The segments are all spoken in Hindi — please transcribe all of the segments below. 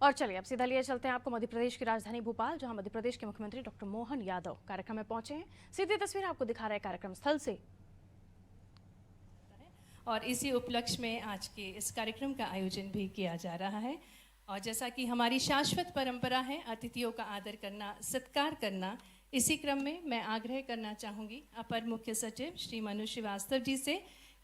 और चलिए अब सीधा लिए चलते हैं आपको मध्य प्रदेश की राजधानी भोपाल, जहां मध्य प्रदेश के मुख्यमंत्री डॉक्टर मोहन यादव कार्यक्रम में पहुंचे हैं। सीधी तस्वीर आपको दिखा रहे हैं कार्यक्रम स्थल से। और इसी उपलक्ष्य में आज के इस कार्यक्रम का आयोजन भी किया जा रहा है। और जैसा कि हमारी शाश्वत परंपरा है अतिथियों का आदर करना, सत्कार करना, इसी क्रम में मैं आग्रह करना चाहूँगी अपर मुख्य सचिव श्री मनु श्रीवास्तव जी से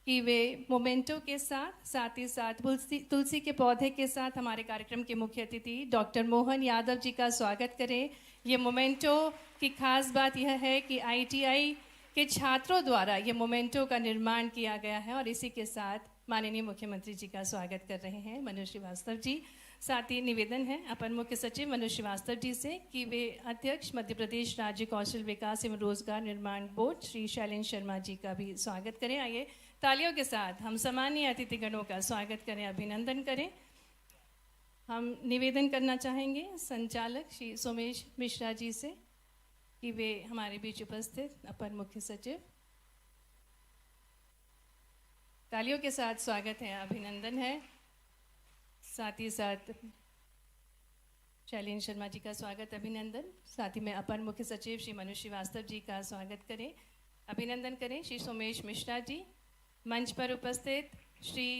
कि वे मोमेंटो के साथ ही साथ तुलसी के पौधे के साथ हमारे कार्यक्रम के मुख्य अतिथि डॉक्टर मोहन यादव जी का स्वागत करें। ये मोमेंटो की खास बात यह है कि ITI के छात्रों द्वारा ये मोमेंटो का निर्माण किया गया है और इसी के साथ माननीय मुख्यमंत्री जी का स्वागत कर रहे हैं मनु श्रीवास्तव जी। साथ ही निवेदन है अपर मुख्य सचिव मनु श्रीवास्तव जी से कि वे अध्यक्ष मध्य प्रदेश राज्य कौशल विकास एवं रोजगार निर्माण बोर्ड श्री शैलेंद्र शर्मा जी का भी स्वागत करें। आइए तालियों के साथ हम सम्मानीय अतिथिगणों का स्वागत करें, अभिनंदन करें। हम निवेदन करना चाहेंगे संचालक श्री सोमेश मिश्रा जी से कि वे हमारे बीच उपस्थित अपर मुख्य सचिव, तालियों के साथ स्वागत है, अभिनंदन है। साथ ही साथ शैलेंद्र शर्मा जी का स्वागत, अभिनंदन। साथ ही में अपर मुख्य सचिव श्री मनु श्रीवास्तव जी का स्वागत करें, अभिनंदन करें। श्री सोमेश मिश्रा जी, मंच पर उपस्थित श्री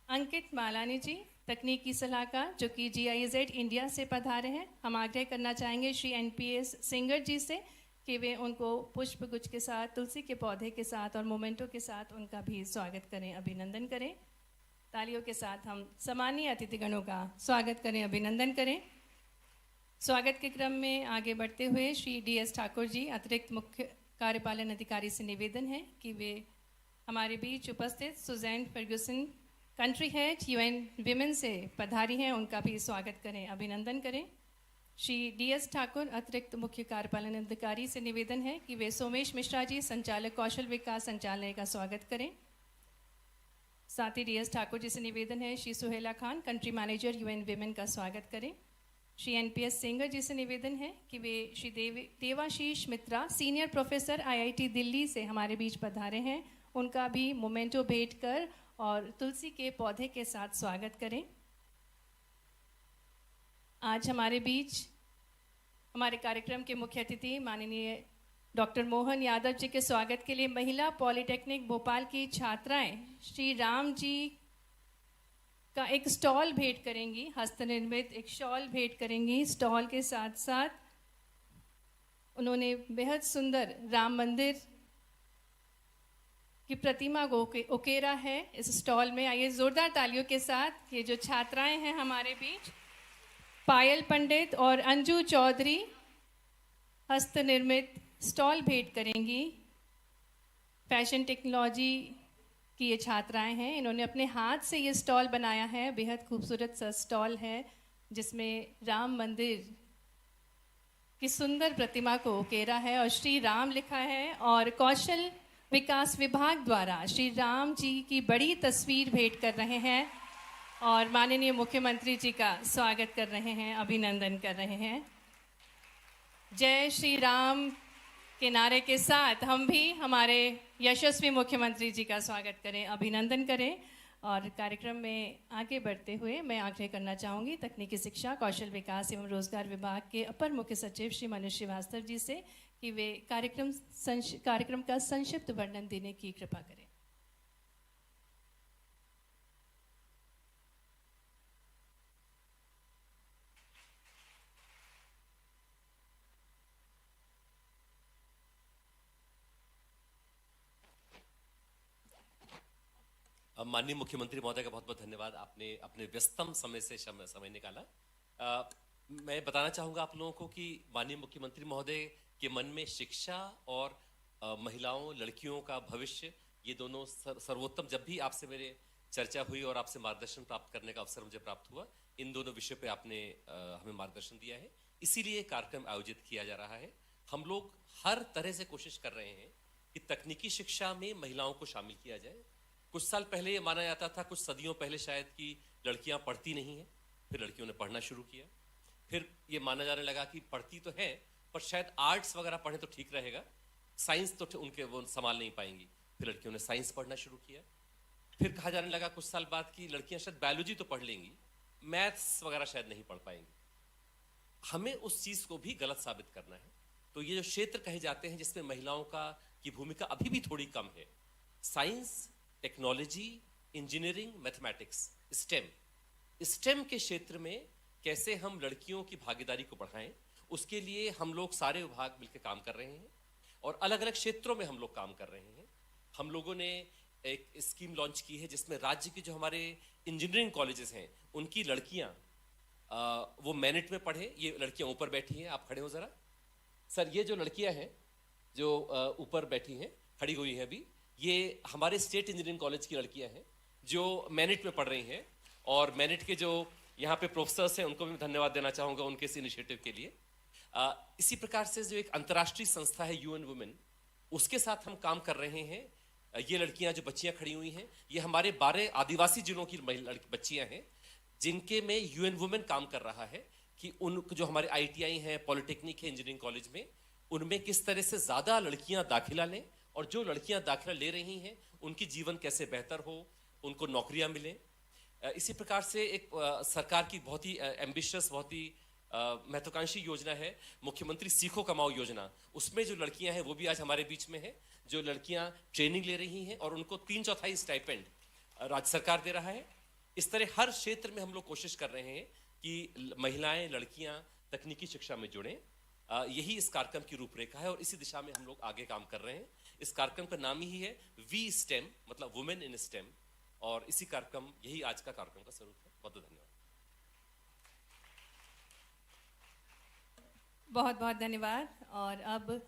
अंकित मालानी जी, तकनीकी सलाहकार जो कि GIZ इंडिया से पधारे हैं। हम आग्रह करना चाहेंगे श्री NPS सिंगर जी से कि वे उनको पुष्प गुच्छ के साथ, तुलसी के पौधे के साथ और मोमेंटो के साथ उनका भी स्वागत करें, अभिनंदन करें। तालियों के साथ हम सम्मानीय अतिथिगणों का स्वागत करें, अभिनंदन करें। स्वागत के क्रम में आगे बढ़ते हुए श्री DS ठाकुर जी, अतिरिक्त मुख्य कार्यपालन अधिकारी से निवेदन है कि वे हमारे बीच उपस्थित Suzanne Ferguson, country head UN women से पधारी हैं, उनका भी स्वागत करें, अभिनंदन करें। श्री DS ठाकुर, अतिरिक्त मुख्य कार्यपालन अधिकारी से निवेदन है कि वे सोमेश मिश्रा जी, संचालक कौशल विकास संचालय का स्वागत करें। साथ ही DS ठाकुर जी से निवेदन है Shri Suhela Khan, country manager UN women का स्वागत करें। श्री NPS सिंगर जी से निवेदन है कि वे श्री देवाशीष मित्रा, सीनियर प्रोफेसर IIT दिल्ली से हमारे बीच पधारे हैं, उनका भी मोमेंटो भेंट कर और तुलसी के पौधे के साथ स्वागत करें। आज हमारे बीच हमारे कार्यक्रम के मुख्य अतिथि माननीय डॉक्टर मोहन यादव जी के स्वागत के लिए महिला पॉलिटेक्निक भोपाल की छात्राएं श्री राम जी का एक स्टॉल भेंट करेंगी, हस्तनिर्मित एक शॉल भेंट करेंगी। स्टॉल के साथ साथ उन्होंने बेहद सुंदर राम मंदिर की प्रतिमा को उकेरा है इस स्टॉल में। आइए जोरदार तालियों के साथ ये जो छात्राएं हैं हमारे बीच, पायल पंडित और अंजू चौधरी, हस्तनिर्मित स्टॉल भेंट करेंगी। फैशन टेक्नोलॉजी की ये छात्राएं हैं, इन्होंने अपने हाथ से ये स्टॉल बनाया है, बेहद खूबसूरत सा स्टॉल है जिसमें राम मंदिर की सुंदर प्रतिमा को उकेरा है और श्री राम लिखा है और कौशल विकास विभाग द्वारा श्री राम जी की बड़ी तस्वीर भेंट कर रहे हैं और माननीय मुख्यमंत्री जी का स्वागत कर रहे हैं, अभिनंदन कर रहे हैं। जय श्री राम के नारे के साथ हम भी हमारे यशस्वी मुख्यमंत्री जी का स्वागत करें, अभिनंदन करें। और कार्यक्रम में आगे बढ़ते हुए मैं आग्रह करना चाहूँगी तकनीकी शिक्षा, कौशल विकास एवं रोजगार विभाग के अपर मुख्य सचिव श्री मनु श्रीवास्तव जी से कि वे कार्यक्रम का संक्षिप्त वर्णन देने की कृपा करें। माननीय मुख्यमंत्री महोदय का बहुत बहुत धन्यवाद, आपने अपने व्यस्तम समय से समय निकाला। मैं बताना चाहूँगा आप लोगों को कि माननीय मुख्यमंत्री महोदय के मन में शिक्षा और महिलाओं, लड़कियों का भविष्य, ये दोनों सर्वोत्तम। जब भी आपसे मेरे चर्चा हुई और आपसे मार्गदर्शन प्राप्त करने का अवसर मुझे प्राप्त हुआ, इन दोनों विषयों पे आपने हमें मार्गदर्शन दिया है, इसीलिए कार्यक्रम आयोजित किया जा रहा है। हम लोग हर तरह से कोशिश कर रहे हैं कि तकनीकी शिक्षा में महिलाओं को शामिल किया जाए। कुछ साल पहले ये माना जाता था, कुछ सदियों पहले शायद, कि लड़कियां पढ़ती नहीं हैं, फिर लड़कियों ने पढ़ना शुरू किया। फिर ये माना जाने लगा कि पढ़ती तो है पर शायद आर्ट्स वगैरह पढ़े तो ठीक रहेगा, साइंस तो उनके वो संभाल नहीं पाएंगी, फिर लड़कियों ने साइंस पढ़ना शुरू किया। फिर कहा जाने लगा कुछ साल बाद कि लड़कियां शायद बायोलॉजी तो पढ़ लेंगी मैथ्स वगैरह शायद नहीं पढ़ पाएंगी। हमें उस चीज को भी गलत साबित करना है। तो ये जो क्षेत्र कहे जाते हैं जिसमें महिलाओं की भूमिका अभी भी थोड़ी कम है, science, technology, engineering, mathematics, stem के क्षेत्र में कैसे हम लड़कियों की भागीदारी को बढ़ाएं, उसके लिए हम लोग सारे विभाग मिलकर काम कर रहे हैं और अलग अलग क्षेत्रों में हम लोग काम कर रहे हैं। हम लोगों ने एक स्कीम लॉन्च की है जिसमें राज्य के जो हमारे इंजीनियरिंग कॉलेजेस हैं उनकी लड़कियां वो मेरिट में पढ़े। ये लड़कियां ऊपर बैठी हैं, आप खड़े हो जरा सर। ये जो लड़कियां हैं जो ऊपर बैठी हैं, खड़ी हुई हैं अभी, ये हमारे स्टेट इंजीनियरिंग कॉलेज की लड़कियां हैं जो मेरिट में पढ़ रही हैं। और मेरिट के जो यहाँ पे प्रोफेसर्स हैं उनको भी धन्यवाद देना चाहूँगा उनके इस इनिशिएटिव के लिए। इसी प्रकार से जो एक अंतर्राष्ट्रीय संस्था है यूएन वुमेन, उसके साथ हम काम कर रहे हैं। ये लड़कियां जो बच्चियां खड़ी हुई हैं, ये हमारे 12 आदिवासी जिलों की बच्चियां हैं जिनके में यूएन वुमेन काम कर रहा है कि उन जो हमारे आईटीआई हैं, पॉलिटेक्निक है, इंजीनियरिंग कॉलेज में, उनमें किस तरह से ज़्यादा लड़कियां दाखिला लें और जो लड़कियां दाखिला ले रही हैं उनकी जीवन कैसे बेहतर हो, उनको नौकरियां मिलें। इसी प्रकार से एक सरकार की बहुत ही एम्बिशियस, बहुत ही महत्वाकांक्षी योजना है मुख्यमंत्री सीखो कमाओ योजना। उसमें जो लड़कियां हैं वो भी आज हमारे बीच में है, जो लड़कियां ट्रेनिंग ले रही हैं और उनको 3/4 स्टाइपेंड राज्य सरकार दे रहा है। इस तरह हर क्षेत्र में हम लोग कोशिश कर रहे हैं कि महिलाएं, लड़कियां तकनीकी शिक्षा में जुड़ें। यही इस कार्यक्रम की रूपरेखा है और इसी दिशा में हम लोग आगे काम कर रहे हैं। इस कार्यक्रम का नाम ही है वी स्टेम, मतलब वुमेन इन स्टेम, और इसी कार्यक्रम, यही आज का कार्यक्रम का स्वरूप है। बहुत धन्यवाद। बहुत बहुत धन्यवाद। और अब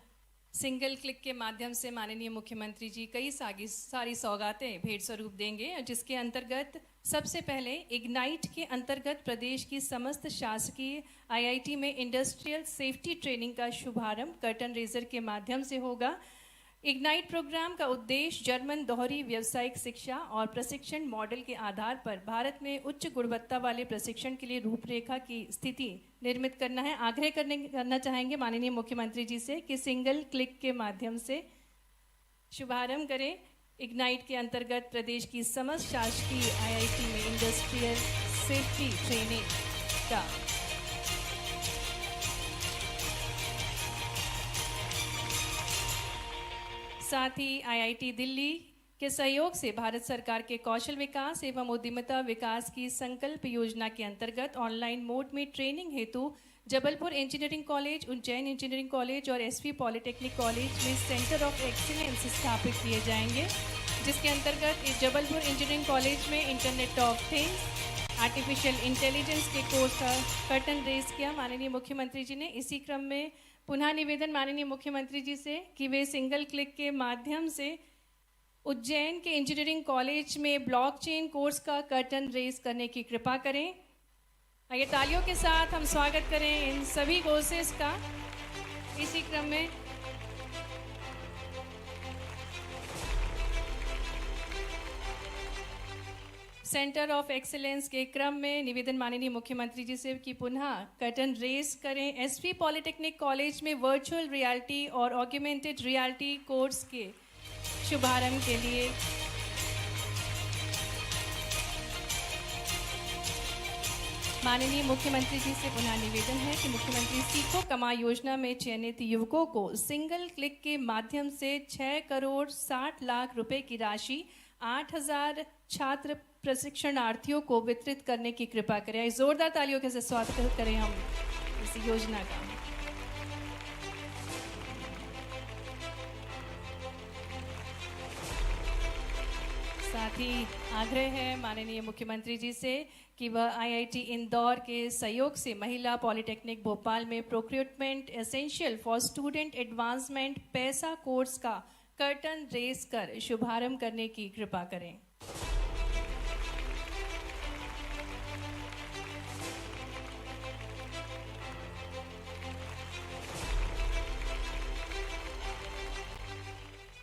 सिंगल क्लिक के माध्यम से माननीय मुख्यमंत्री जी कई सारी सौगातें भेंट स्वरूप देंगे, जिसके अंतर्गत सबसे पहले इग्नाइट के अंतर्गत प्रदेश की समस्त शासकीय आईआईटी में इंडस्ट्रियल सेफ्टी ट्रेनिंग का शुभारंभ कर्टन रेजर के माध्यम से होगा। इग्नाइट प्रोग्राम का उद्देश्य जर्मन दोहरी व्यावसायिक शिक्षा और प्रशिक्षण मॉडल के आधार पर भारत में उच्च गुणवत्ता वाले प्रशिक्षण के लिए रूपरेखा की स्थिति निर्मित करना है। आग्रह करना चाहेंगे माननीय मुख्यमंत्री जी से कि सिंगल क्लिक के माध्यम से शुभारंभ करें इग्नाइट के अंतर्गत प्रदेश की समस्त शासकीय आईआईटी में इंडस्ट्रियल सेफ्टी ट्रेनिंग का। साथ ही आईआईटी दिल्ली के सहयोग से भारत सरकार के कौशल विकास एवं उद्यमिता विकास की संकल्प योजना के अंतर्गत ऑनलाइन मोड में ट्रेनिंग हेतु Jabalpur engineering college, Ujjain engineering college और एसवी पॉलिटेक्निक कॉलेज में सेंटर ऑफ एक्सीलेंस स्थापित किए जाएंगे, जिसके अंतर्गत इस जबलपुर इंजीनियरिंग कॉलेज में internet of things, artificial intelligence के कोर्स का कर्टन रेज किया माननीय मुख्यमंत्री जी ने। इसी क्रम में पुनः निवेदन माननीय मुख्यमंत्री जी से कि वे सिंगल क्लिक के माध्यम से उज्जैन के इंजीनियरिंग कॉलेज में ब्लॉकचेन कोर्स का कर्टन रेज करने की कृपा करें। आइए तालियों के साथ हम स्वागत करें इन सभी कोर्सेज का। इसी क्रम में सेंटर ऑफ एक्सीलेंस के क्रम में निवेदन माननीय मुख्यमंत्री जी से कि पुनः कर्टन रेज करें एसवी पॉलिटेक्निक कॉलेज में वर्चुअल रियलिटी और ऑग्मेंटेड रियलिटी कोर्स के शुभारंभ के लिए। माननीय मुख्यमंत्री जी से पुनः निवेदन है कि मुख्यमंत्री सीखो कमा योजना में चयनित युवकों को सिंगल क्लिक के माध्यम से 6 करोड़ 60 लाख रुपए की राशि 8,000 छात्र प्रशिक्षणार्थियों को वितरित करने की कृपा करें। जोरदार तालियों के साथ स्वागत करें हम इस योजना का। साथ ही आग्रह है माननीय मुख्यमंत्री जी से कि वह आईआईटी इंदौर के सहयोग से महिला पॉलिटेक्निक भोपाल में procurement essential for student advancement पैसा कोर्स का कर्टन रेज कर शुभारंभ करने की कृपा करें।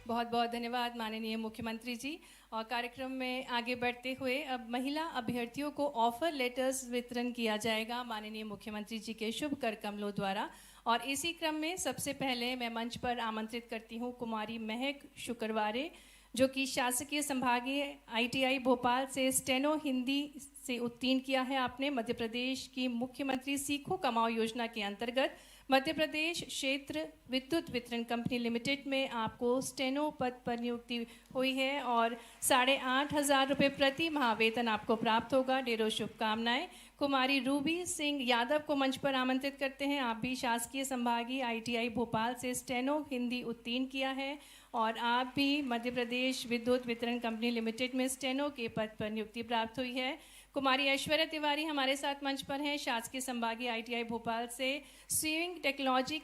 बहुत बहुत धन्यवाद माननीय मुख्यमंत्री जी। और कार्यक्रम में आगे बढ़ते हुए अब महिला अभ्यर्थियों को ऑफर लेटर्स वितरण किया जाएगा माननीय मुख्यमंत्री जी के शुभ कर कमलों द्वारा। और इसी क्रम में सबसे पहले मैं मंच पर आमंत्रित करती हूँ कुमारी महक शुक्रवारे, जो कि शासकीय संभागीय आईटीआई भोपाल से स्टेनो हिंदी से उत्तीर्ण किया है आपने। मध्य प्रदेश की मुख्यमंत्री सीखो कमाओ योजना के अंतर्गत मध्य प्रदेश क्षेत्र विद्युत वितरण कंपनी लिमिटेड में आपको स्टेनो पद पर नियुक्ति हुई है और 8,500 रुपये प्रति माह वेतन आपको प्राप्त होगा। ढेरों शुभकामनाएं। कुमारी रूबी सिंह यादव को मंच पर आमंत्रित करते हैं। आप भी शासकीय संभागीय ITI भोपाल से स्टेनो हिंदी उत्तीर्ण किया है और आप भी मध्य प्रदेश विद्युत वितरण कंपनी लिमिटेड में स्टेनो के पद पर नियुक्ति प्राप्त हुई है। कुमारी ऐश्वर्या तिवारी हमारे साथ मंच पर हैं। शासकीय संभागीय ITI भोपाल से स्वीविंग टेक्नोलॉजी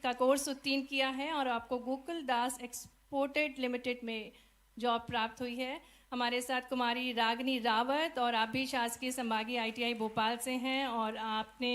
का कोर्स उत्तीर्ण किया है और आपको गोकुल दास एक्सपोर्टेड लिमिटेड में जॉब प्राप्त हुई है। हमारे साथ कुमारी रागनी रावत और आप भी शासकीय संभागीय ITI भोपाल से हैं और आपने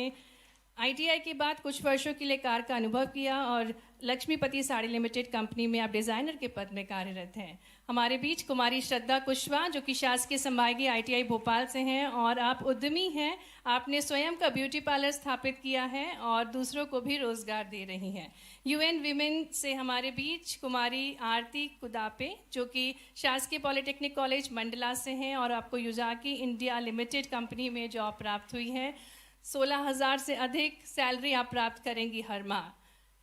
ITI के बाद कुछ वर्षों के लिए कार्य का अनुभव किया और लक्ष्मीपति साड़ी लिमिटेड कंपनी में आप डिज़ाइनर के पद में कार्यरत हैं। हमारे बीच कुमारी श्रद्धा कुशवाहा जो कि शासकीय संभागीय ITI भोपाल से हैं और आप उद्यमी हैं। आपने स्वयं का ब्यूटी पार्लर स्थापित किया है और दूसरों को भी रोजगार दे रही हैं। UN विमेन से हमारे बीच कुमारी आरती कुदापे जो कि शासकीय पॉलिटेक्निक कॉलेज मंडला से हैं और आपको युजाकी इंडिया लिमिटेड कंपनी में जॉब प्राप्त हुई है। 16,000 से अधिक सैलरी आप प्राप्त करेंगी हर माह।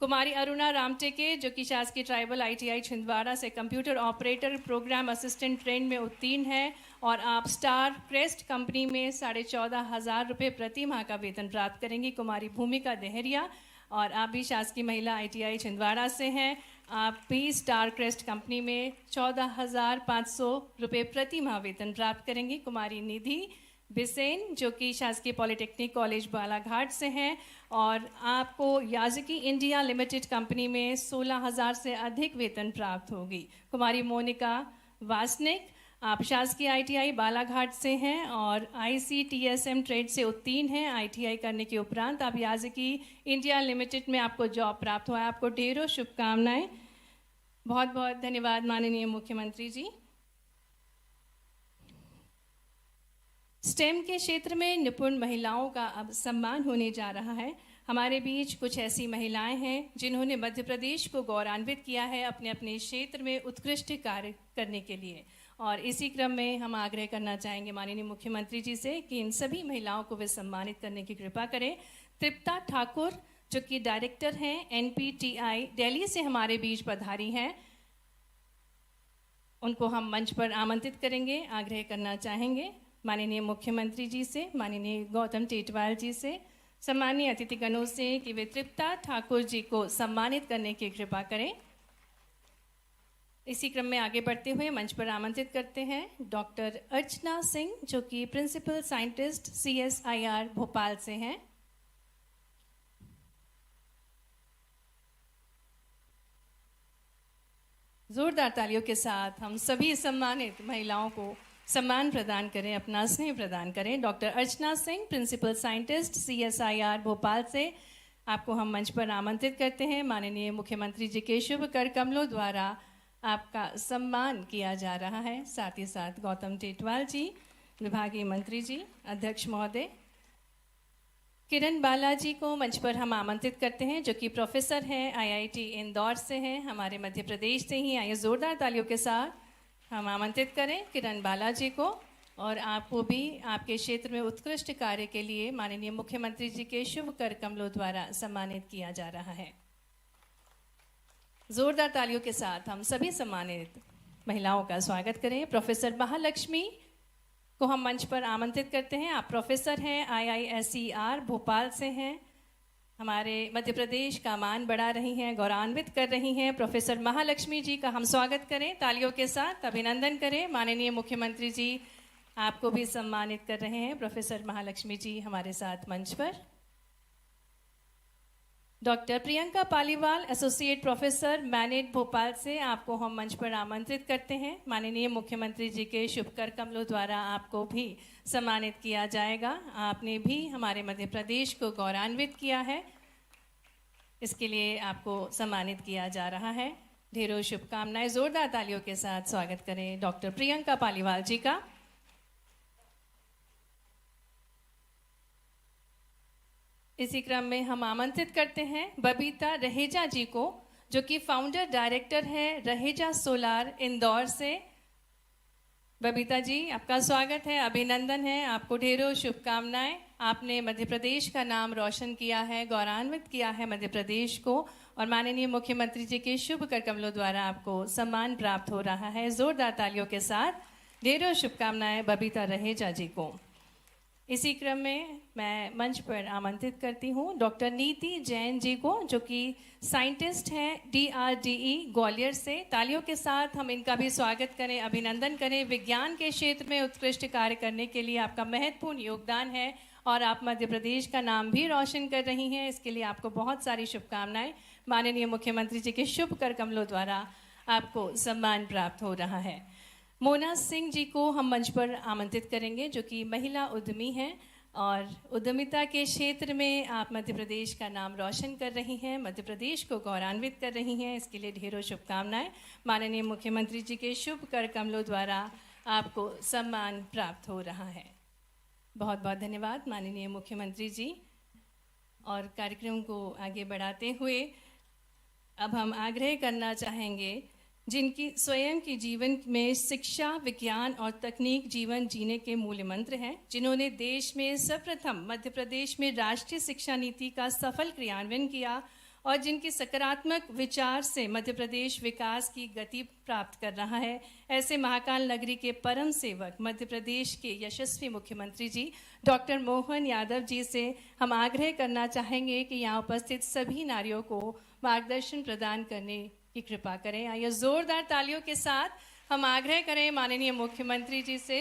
कुमारी अरुणा रामटेके जो कि शासकीय ट्राइबल ITI छिंदवाड़ा से computer operator program assistant train में उत्तीर्ण है और आप स्टार क्रेस्ट कंपनी में 14,500 रुपये प्रति माह का वेतन प्राप्त करेंगी। कुमारी भूमिका देहरिया और आप भी शासकीय महिला ITI छिंदवाड़ा से हैं। आप भी स्टार क्रेस्ट कंपनी में 14,500 रुपये प्रति माह वेतन प्राप्त करेंगी। कुमारी निधि बिसेन जो कि शासकीय पॉलिटेक्निक कॉलेज बालाघाट से हैं और आपको याजिकी इंडिया लिमिटेड कंपनी में 16,000 से अधिक वेतन प्राप्त होगी। कुमारी मोनिका वासनिक आप शासकीय ITI बालाघाट से हैं और ICTSM ट्रेड से उत्तीर्ण हैं। ITI करने के उपरांत आप याजिकी इंडिया लिमिटेड में आपको जॉब प्राप्त हुआ है। आपको ढेरों शुभकामनाएं। बहुत बहुत धन्यवाद माननीय मुख्यमंत्री जी। स्टेम के क्षेत्र में निपुण महिलाओं का अब सम्मान होने जा रहा है। हमारे बीच कुछ ऐसी महिलाएं हैं जिन्होंने मध्य प्रदेश को गौरवान्वित किया है अपने अपने क्षेत्र में उत्कृष्ट कार्य करने के लिए और इसी क्रम में हम आग्रह करना चाहेंगे माननीय मुख्यमंत्री जी से कि इन सभी महिलाओं को वे सम्मानित करने की कृपा करें। तृप्ता ठाकुर जो कि डायरेक्टर हैं NPTI दिल्ली से हमारे बीच पधारी हैं, उनको हम मंच पर आमंत्रित करेंगे। आग्रह करना चाहेंगे माननीय मुख्यमंत्री जी से, माननीय गौतम टेटवाल जी से, सम्मानीय अतिथिगणों से कि वे तृप्ता ठाकुर जी को सम्मानित करने की कृपा करें। इसी क्रम में आगे बढ़ते हुए मंच पर आमंत्रित करते हैं डॉक्टर अर्चना सिंह जो कि प्रिंसिपल साइंटिस्ट CSIR भोपाल से हैं। जोरदार तालियों के साथ हम सभी सम्मानित महिलाओं को सम्मान प्रदान करें, अपना स्नेह प्रदान करें। Doctor Archana Singh principal scientist CSIR Bhopal से आपको हम मंच पर आमंत्रित करते हैं। माननीय मुख्यमंत्री जी के शुभ कर कमलों द्वारा आपका सम्मान किया जा रहा है। साथ ही साथ गौतम टेटवाल जी, विभागीय मंत्री जी, अध्यक्ष महोदय, किरण बालाजी को मंच पर हम आमंत्रित करते हैं जो कि प्रोफेसर हैं IIT इंदौर से हैं, हमारे मध्य प्रदेश से ही। आइए जोरदार तालियों के साथ हम आमंत्रित करें किरण बालाजी को और आपको भी आपके क्षेत्र में उत्कृष्ट कार्य के लिए माननीय मुख्यमंत्री जी के शुभ कर कमलों द्वारा सम्मानित किया जा रहा है। जोरदार तालियों के साथ हम सभी सम्मानित महिलाओं का स्वागत करें। प्रोफेसर महालक्ष्मी को हम मंच पर आमंत्रित करते हैं। आप प्रोफेसर हैं IISER भोपाल से हैं, हमारे मध्य प्रदेश का मान बढ़ा रही हैं, गौरवान्वित कर रही हैं। प्रोफेसर महालक्ष्मी जी का हम स्वागत करें, तालियों के साथ अभिनंदन करें। माननीय मुख्यमंत्री जी आपको भी सम्मानित कर रहे हैं। प्रोफेसर महालक्ष्मी जी हमारे साथ मंच पर। Doctor Priyanka Paliwal associate professor MANET Bhopal से आपको हम मंच पर आमंत्रित करते हैं। माननीय मुख्यमंत्री जी के शुभ कर कमलों द्वारा आपको भी सम्मानित किया जाएगा। आपने भी हमारे मध्य प्रदेश को गौरवान्वित किया है, इसके लिए आपको सम्मानित किया जा रहा है। ढेरों शुभकामनाएं। जोरदार तालियों के साथ स्वागत करें डॉक्टर प्रियंका पालीवाल जी का। इसी क्रम में हम आमंत्रित करते हैं बबीता रहेजा जी को जो कि फाउंडर डायरेक्टर है रहेजा सोलार इंदौर से। बबीता जी, आपका स्वागत है, अभिनंदन है, आपको ढेरों शुभकामनाएं। आपने मध्य प्रदेश का नाम रोशन किया है, गौरवान्वित किया है मध्य प्रदेश को, और माननीय मुख्यमंत्री जी के शुभ कर कमलों द्वारा आपको सम्मान प्राप्त हो रहा है। जोरदार तालियों के साथ ढेरों शुभकामनाएं बबीता रहेजा जी को। इसी क्रम में मैं मंच पर आमंत्रित करती हूँ डॉक्टर नीति जैन जी को, जो कि साइंटिस्ट हैं DRDE ग्वालियर से। तालियों के साथ हम इनका भी स्वागत करें, अभिनंदन करें। विज्ञान के क्षेत्र में उत्कृष्ट कार्य करने के लिए आपका महत्वपूर्ण योगदान है और आप मध्य प्रदेश का नाम भी रोशन कर रही हैं। इसके लिए आपको बहुत सारी शुभकामनाएं। माननीय मुख्यमंत्री जी के शुभ कर कमलों द्वारा आपको सम्मान प्राप्त हो रहा है। मोना सिंह जी को हम मंच पर आमंत्रित करेंगे, जो कि महिला उद्यमी हैं और उद्यमिता के क्षेत्र में आप मध्य प्रदेश का नाम रोशन कर रही हैं, मध्य प्रदेश को गौरवान्वित कर रही हैं। इसके लिए ढेरों शुभकामनाएं। माननीय मुख्यमंत्री जी के शुभ कर कमलों द्वारा आपको सम्मान प्राप्त हो रहा है। बहुत बहुत धन्यवाद माननीय मुख्यमंत्री जी। और कार्यक्रम को आगे बढ़ाते हुए अब हम आग्रह करना चाहेंगे, जिनकी स्वयं के जीवन में शिक्षा, विज्ञान और तकनीक जीवन जीने के मूल मंत्र हैं, जिन्होंने देश में सर्वप्रथम मध्य प्रदेश में राष्ट्रीय शिक्षा नीति का सफल क्रियान्वयन किया और जिनकी सकारात्मक विचार से मध्य प्रदेश विकास की गति प्राप्त कर रहा है, ऐसे महाकाल नगरी के परम सेवक मध्य प्रदेश के यशस्वी मुख्यमंत्री जी डॉक्टर मोहन यादव जी से हम आग्रह करना चाहेंगे कि यहाँ उपस्थित सभी नारियों को मार्गदर्शन प्रदान करने की कृपा करें। आइए जोरदार तालियों के साथ हम आग्रह करें माननीय मुख्यमंत्री जी से।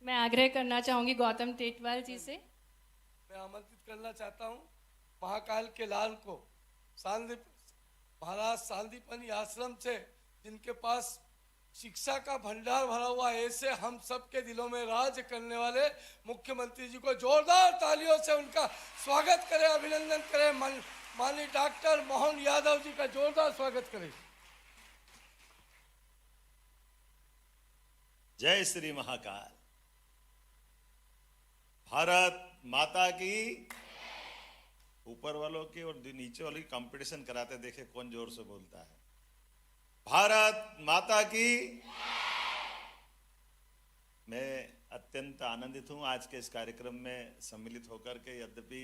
मैं आग्रह करना चाहूंगी गौतम टेटवाल जी से। मैं आमंत्रित करना चाहता हूं महाकाल के लाल को, महाराज सांदीपनि आश्रम से, जिनके पास शिक्षा का भंडार भरा हुआ है, ऐसे हम सबके दिलों में राज करने वाले मुख्यमंत्री जी को जोरदार तालियों से उनका स्वागत करें, अभिनंदन करें। माननीय डॉक्टर मोहन यादव जी का जोरदार स्वागत करें। जय श्री महाकाल। भारत माता की। ऊपर वालों की और नीचे वालों की कंपटीशन कराते देखे कौन जोर से बोलता है। भारत माता की। मैं अत्यंत आनंदित हूं आज के इस कार्यक्रम में सम्मिलित होकर के। यद्यपि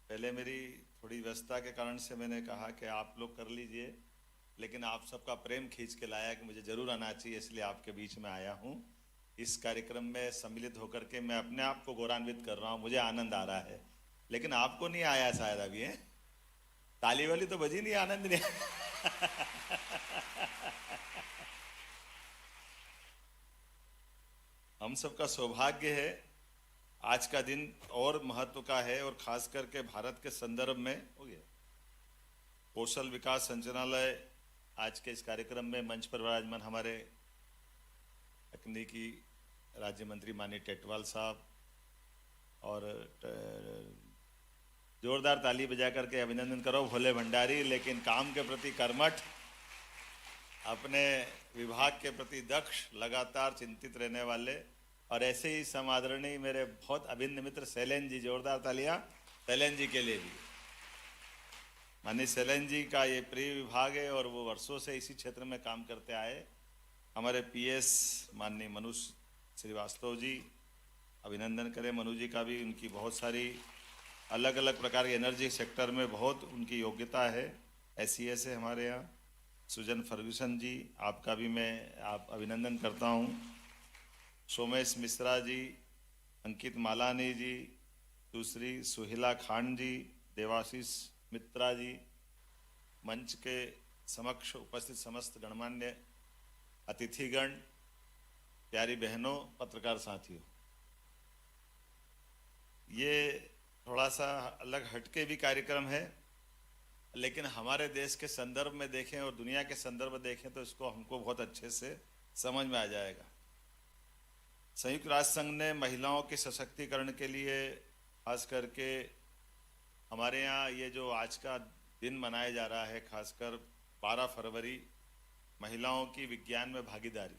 पहले मेरी थोड़ी व्यस्तता के कारण से मैंने कहा कि आप लोग कर लीजिए, लेकिन आप सबका प्रेम खींच के लाया कि मुझे जरूर आना चाहिए, इसलिए आपके बीच में आया हूं। इस कार्यक्रम में सम्मिलित होकर के मैं अपने आप को गौरवान्वित कर रहा हूं, मुझे आनंद आ रहा है, लेकिन आपको नहीं आया शायद अभी है। ताली वाली तो बजी नहीं, आनंद नहीं। हम सबका सौभाग्य है, आज का दिन और महत्व का है, और खास करके भारत के संदर्भ में हो गया। कौशल विकास संचालनालय आज के इस कार्यक्रम में मंच पर विराजमान हमारे तकनीकी राज्य मंत्री माननीय टेटवाल साहब, और जोरदार ताली बजा करके अभिनंदन करो भोले भंडारी, लेकिन काम के प्रति कर्मठ, अपने विभाग के प्रति दक्ष, लगातार चिंतित रहने वाले, और ऐसे ही समादरणीय मेरे बहुत अभिन्न मित्र शैलेन जी, जोरदार तालियां शैलेन जी के लिए भी। माननीय शैलेन जी का ये प्रिय विभाग है और वो वर्षों से इसी क्षेत्र में काम करते आए। हमारे PS माननीय मनु श्रीवास्तव जी, अभिनंदन करें मनु जी का भी, उनकी बहुत सारी अलग अलग प्रकार के एनर्जी सेक्टर में बहुत उनकी योग्यता है। SES है हमारे यहाँ। सुजन फर्गूसन जी, आपका भी मैं अभिनंदन करता हूँ। सोमेश मिश्रा जी, अंकित मालानी जी, दूसरी सुहिला खान जी, देवाशीष मित्रा जी, मंच के समक्ष उपस्थित समस्त गणमान्य अतिथिगण, प्यारी बहनों, पत्रकार साथियों, ये थोड़ा सा अलग हटके भी कार्यक्रम है, लेकिन हमारे देश के संदर्भ में देखें और दुनिया के संदर्भ में देखें तो इसको हमको बहुत अच्छे से समझ में आ जाएगा। संयुक्त राष्ट्र संघ ने महिलाओं के सशक्तिकरण के लिए खास करके हमारे यहाँ ये जो आज का दिन मनाया जा रहा है, खासकर 12 फरवरी, महिलाओं की विज्ञान में भागीदारी,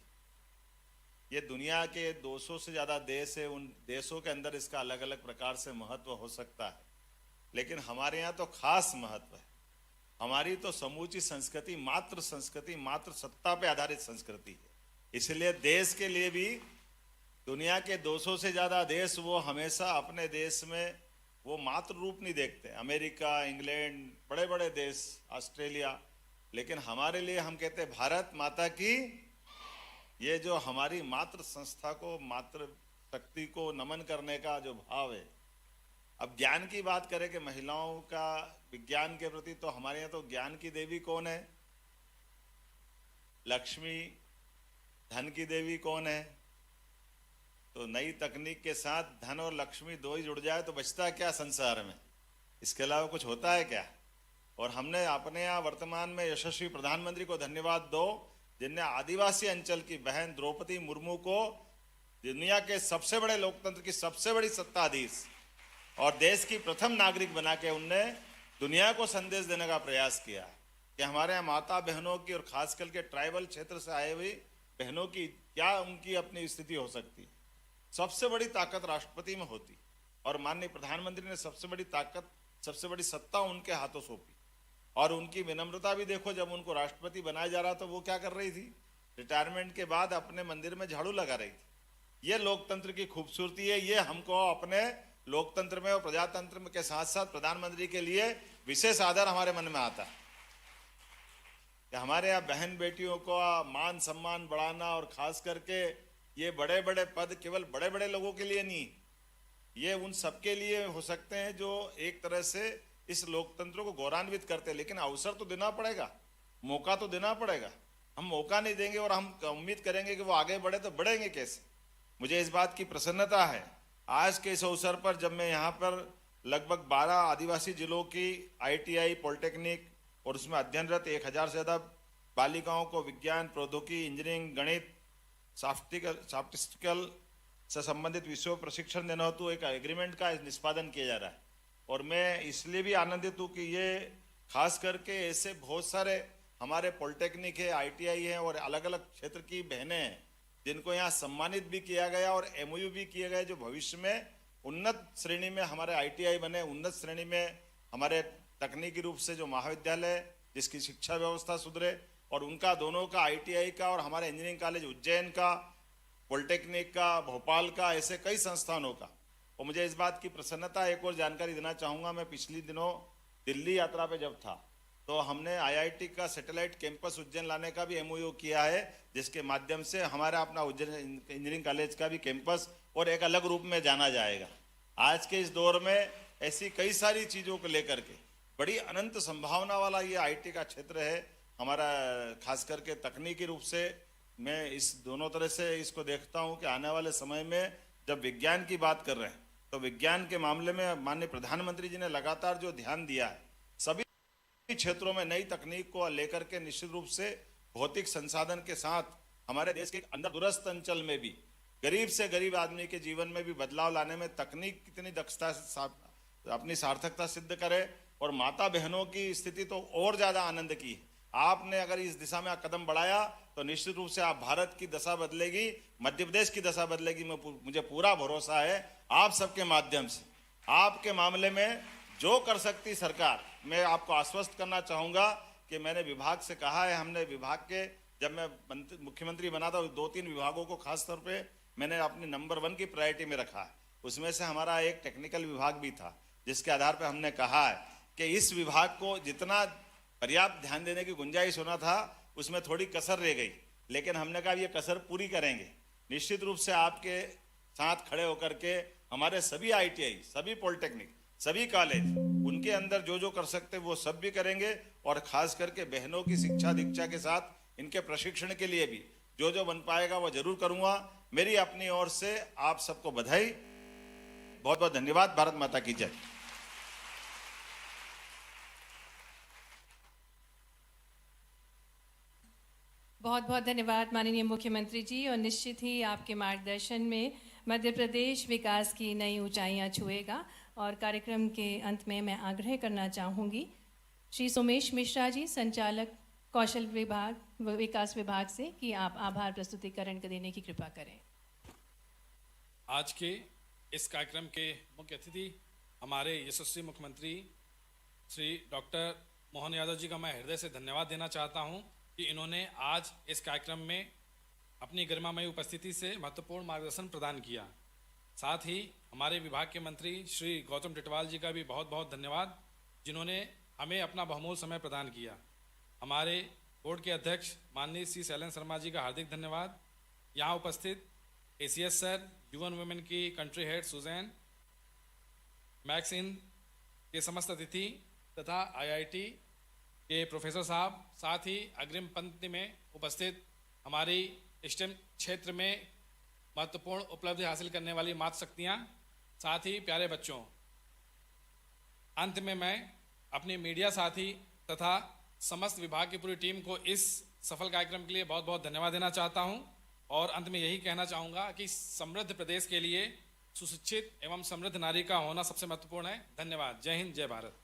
ये दुनिया के 200 से ज़्यादा देश है, उन देशों के अंदर इसका अलग अलग प्रकार से महत्व हो सकता है, लेकिन हमारे यहाँ तो खास महत्व है। हमारी तो समूची संस्कृति मात्र सत्ता पे आधारित संस्कृति है। इसलिए देश के लिए भी दुनिया के 200 से ज़्यादा देश वो हमेशा अपने देश में वो मात्र रूप नहीं देखते। अमेरिका, इंग्लैंड, बड़े बड़े देश, ऑस्ट्रेलिया, लेकिन हमारे लिए हम कहते हैं भारत माता की। ये जो हमारी मातृ संस्था को, मातृ शक्ति को नमन करने का जो भाव है। अब ज्ञान की बात करें कि महिलाओं का विज्ञान के प्रति, तो हमारे यहाँ तो ज्ञान की देवी कौन है? लक्ष्मी। धन की देवी कौन है? तो नई तकनीक के साथ धन और लक्ष्मी दो ही जुड़ जाए तो बचता क्या संसार में? इसके अलावा कुछ होता है क्या? और हमने अपने यहाँ वर्तमान में यशस्वी प्रधानमंत्री को धन्यवाद दो, जिनने आदिवासी अंचल की बहन द्रौपदी मुर्मू को दुनिया के सबसे बड़े लोकतंत्र की सबसे बड़ी सत्ताधीश और देश की प्रथम नागरिक बना के उनने दुनिया को संदेश देने का प्रयास किया कि हमारे यहाँ माता बहनों की, और खासकर के ट्राइबल क्षेत्र से आए हुई बहनों की क्या उनकी अपनी स्थिति हो सकती है। सबसे बड़ी ताकत राष्ट्रपति में होती, और माननीय प्रधानमंत्री ने सबसे बड़ी ताकत, सबसे बड़ी सत्ता उनके हाथों सौंपी। और उनकी विनम्रता भी देखो, जब उनको राष्ट्रपति बनाया जा रहा तो वो क्या कर रही थी? रिटायरमेंट के बाद अपने मंदिर में झाड़ू लगा रही थी। ये लोकतंत्र की खूबसूरती है। ये हमको अपने लोकतंत्र में और प्रजातंत्र में के साथ साथ प्रधानमंत्री के लिए विशेष आदर हमारे मन में आता है कि हमारे यहाँ बहन बेटियों को मान सम्मान बढ़ाना, और खास करके ये बड़े बड़े पद केवल बड़े बड़े लोगों के लिए नहीं, ये उन सबके लिए हो सकते हैं जो एक तरह से इस लोकतंत्र को गौरवान्वित करते हैं। लेकिन अवसर तो देना पड़ेगा, मौका तो देना पड़ेगा। हम मौका नहीं देंगे और हम उम्मीद करेंगे कि वो आगे बढ़े, तो बढ़ेंगे कैसे? मुझे इस बात की प्रसन्नता है आज के इस अवसर पर, जब मैं यहाँ पर लगभग 12 आदिवासी जिलों की ITI, पॉलिटेक्निक और उसमें अध्ययनरत 1000 से ज़्यादा बालिकाओं को विज्ञान, प्रौद्योगिकी, इंजीनियरिंग, गणित, सॉफ्टिस्टिकल से संबंधित विषयों प्रशिक्षण देना हेतु एक एग्रीमेंट का निष्पादन किया जा रहा है। और मैं इसलिए भी आनंदित हूँ कि ये खास करके ऐसे बहुत सारे हमारे पॉलिटेक्निक है, ITI है और अलग अलग क्षेत्र की बहनें हैं जिनको यहाँ सम्मानित भी किया गया और MOU भी किए गए, जो भविष्य में उन्नत श्रेणी में हमारे ITI बने, उन्नत श्रेणी में हमारे तकनीकी रूप से जो महाविद्यालय जिसकी शिक्षा व्यवस्था सुधरे, और उनका दोनों का ITI का और हमारे इंजीनियरिंग कॉलेज उज्जैन का, पॉलिटेक्निक का, भोपाल का, ऐसे कई संस्थानों का। और मुझे इस बात की प्रसन्नता, एक और जानकारी देना चाहूँगा। मैं पिछले दिनों दिल्ली यात्रा पे जब था तो हमने IIT का सैटेलाइट कैंपस उज्जैन लाने का भी MOU किया है, जिसके माध्यम से हमारा अपना उज्जैन इंजीनियरिंग कॉलेज का भी कैंपस और एक अलग रूप में जाना जाएगा। आज के इस दौर में ऐसी कई सारी चीज़ों को लेकर के बड़ी अनंत संभावना वाला ये IT का क्षेत्र है हमारा। खास करके तकनीकी रूप से मैं इस दोनों तरह से इसको देखता हूँ कि आने वाले समय में जब विज्ञान की बात कर रहे हैं तो विज्ञान के मामले में माननीय प्रधानमंत्री जी ने लगातार जो ध्यान दिया है, सभी क्षेत्रों में नई तकनीक को लेकर के निश्चित रूप से भौतिक संसाधन के साथ हमारे देश के अंदर दूरस्थ अंचल में भी गरीब से गरीब आदमी के जीवन में भी बदलाव लाने में तकनीक कितनी दक्षता से अपनी सार्थकता सिद्ध करे, और माता बहनों की स्थिति तो और ज्यादा आनंद की है। आपने अगर इस दिशा में कदम बढ़ाया तो निश्चित रूप से आप भारत की दशा बदलेगी, मध्य प्रदेश की दशा बदलेगी। मुझे पूरा भरोसा है आप सबके माध्यम से। आपके मामले में जो कर सकती सरकार, मैं आपको आश्वस्त करना चाहूँगा कि मैंने विभाग से कहा है, हमने विभाग के, जब मैं मुख्यमंत्री बना था 2-3 विभागों को खास तौर पे मैंने अपनी नंबर 1 की प्रायोरिटी में रखा है। उसमें से हमारा एक टेक्निकल विभाग भी था, जिसके आधार पर हमने कहा है कि इस विभाग को जितना पर्याप्त ध्यान देने की गुंजाइश होना था उसमें थोड़ी कसर रह गई, लेकिन हमने कहा ये कसर पूरी करेंगे। निश्चित रूप से आपके साथ खड़े होकर के हमारे सभी ITI, सभी पॉलिटेक्निक, सभी कॉलेज, उनके अंदर जो जो कर सकते वो सब भी करेंगे, और खास करके बहनों की शिक्षा दीक्षा के साथ इनके प्रशिक्षण के लिए भी जो जो बन पाएगा वो जरूर करूंगा। मेरी अपनी ओर से आप सबको बधाई, बहुत बहुत धन्यवाद। भारत माता की जय। बहुत बहुत धन्यवाद माननीय मुख्यमंत्री जी, और निश्चित ही आपके मार्गदर्शन में मध्य प्रदेश विकास की नई ऊंचाइयां छुएगा। और कार्यक्रम के अंत में मैं आग्रह करना चाहूँगी श्री सोमेश मिश्रा जी, संचालक कौशल विभाग विकास विभाग से कि आप आभार प्रस्तुतिकरण देने की कृपा करें। आज के इस कार्यक्रम के मुख्य अतिथि हमारे यशस्वी मुख्यमंत्री श्री डॉक्टर मोहन यादव जी का मैं हृदय से धन्यवाद देना चाहता हूं कि इन्होंने आज इस कार्यक्रम में अपनी गरिमामयी उपस्थिति से महत्वपूर्ण मार्गदर्शन प्रदान किया। साथ ही हमारे विभाग के मंत्री श्री गौतम टिटवाल जी का भी बहुत बहुत धन्यवाद, जिन्होंने हमें अपना बहुमूल्य समय प्रदान किया। हमारे बोर्ड के अध्यक्ष माननीय श्री शैलेंद्र शर्मा जी का हार्दिक धन्यवाद। यहाँ उपस्थित ACS सर, यूवन वुमेन की कंट्री हेड सुजैन, मैक्स इन के समस्त अतिथि तथा IIT के प्रोफेसर साहब, साथ ही अग्रिम पंक्ति में उपस्थित हमारी स्टेम क्षेत्र में महत्वपूर्ण उपलब्धि हासिल करने वाली मातृशक्तियाँ, साथ ही प्यारे बच्चों। अंत में मैं अपने मीडिया साथी तथा समस्त विभाग की पूरी टीम को इस सफल कार्यक्रम के लिए बहुत बहुत धन्यवाद देना चाहता हूं और अंत में यही कहना चाहूँगा कि समृद्ध प्रदेश के लिए सुशिक्षित एवं समृद्ध नारी का होना सबसे महत्वपूर्ण है। धन्यवाद। जय हिंद, जय भारत।